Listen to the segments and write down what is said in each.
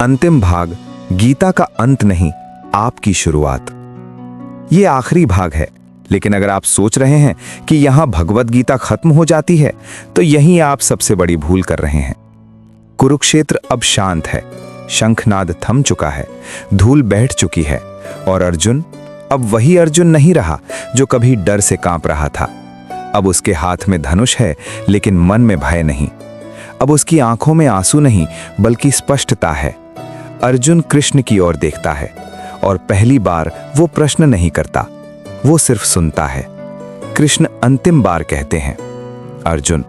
अंतिम भाग, गीता का अंत नहीं, आपकी शुरुआत। ये आखिरी भाग है, लेकिन अगर आप सोच रहे हैं कि यहां भगवत गीता खत्म हो जाती है, तो यहीं आप सबसे बड़ी भूल कर रहे हैं। कुरुक्षेत्र अब शांत है, शंखनाद थम चुका है, धूल बैठ चुकी है, और अर्जुन अब वही अर्जुन नहीं रहा जो कभी डर से कांप रहा था। अब उसके हाथ में धनुष है, लेकिन मन में भय नहीं। अब उसकी आंखों में आंसू नहीं, बल्कि स्पष्टता है। अर्जुन कृष्ण की ओर देखता है, और पहली बार वो प्रश्न नहीं करता, वो सिर्फ सुनता है। कृष्ण अंतिम बार कहते हैं, अर्जुन,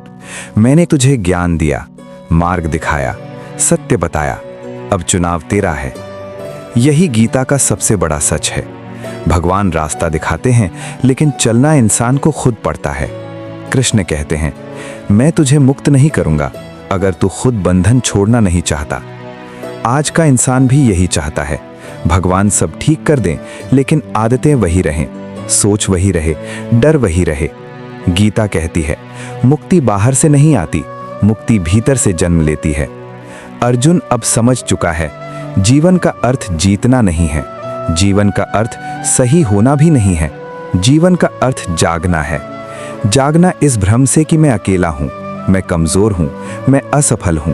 मैंने तुझे ज्ञान दिया, मार्ग दिखाया, सत्य बताया, अब चुनाव तेरा है। यही गीता का सबसे बड़ा सच है। भगवान रास्ता दिखाते हैं, लेकिन चलना इंसान को खुद पड़ता है। कृष्ण कहते हैं, मैं तुझे मुक्त नहीं करूंगा अगर तू खुद बंधन छोड़ना नहीं चाहता। आज का इंसान भी यही चाहता है, भगवान सब ठीक कर दें, लेकिन आदतें वही रहें, सोच वही रहे, डर वही रहे। गीता कहती है, मुक्ति बाहर से नहीं आती, मुक्ति भीतर से जन्म लेती है। अर्जुन अब समझ चुका है, जीवन का अर्थ जीतना नहीं है, जीवन का अर्थ सही होना भी नहीं है, जीवन का अर्थ जागना है। जागना इस भ्रम से कि मैं अकेला हूं, मैं कमजोर हूं, मैं असफल हूं।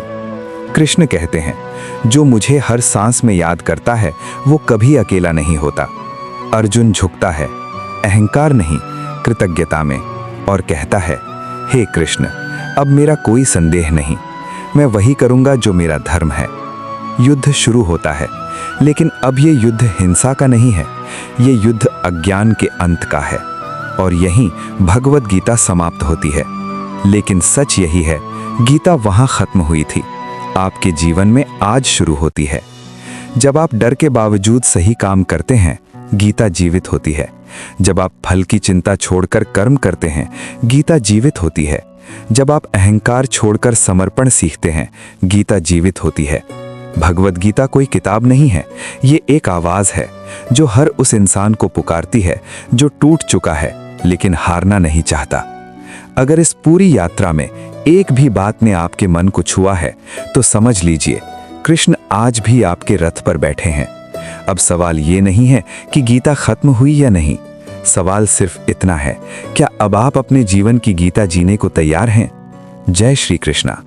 कृष्ण कहते हैं, जो मुझे हर सांस में याद करता है, वो कभी अकेला नहीं होता। अर्जुन झुकता है, अहंकार नहीं, कृतज्ञता में, और कहता है, हे कृष्ण, अब मेरा कोई संदेह नहीं, मैं वही करूंगा जो मेरा धर्म है। युद्ध शुरू होता है, लेकिन अब ये युद्ध हिंसा का नहीं है, ये युद्ध अज्ञान के अंत का है। और यहीं भगवत गीता समाप्त होती है। लेकिन सच यही है, गीता वहां खत्म हुई थी, आपके जीवन में आज शुरू होती है। जब आप डर के बावजूद सही काम करते हैं, गीता जीवित होती है। जब आप फल की चिंता छोड़कर कर्म करते हैं, गीता जीवित होती है। जब आप अहंकार छोड़कर समर्पण सीखते हैं, गीता जीवित होती है। भगवत गीता कोई किताब नहीं है, ये एक आवाज है जो हर उस इंसान को पुकारती है जो टूट चुका है लेकिन हारना नहीं चाहता। अगर इस पूरी यात्रा में एक भी बात ने आपके मन को छुआ है, तो समझ लीजिए कृष्ण आज भी आपके रथ पर बैठे हैं। अब सवाल ये नहीं है कि गीता खत्म हुई या नहीं, सवाल सिर्फ इतना है, क्या अब आप अपने जीवन की गीता जीने को तैयार हैं? जय श्री कृष्णा।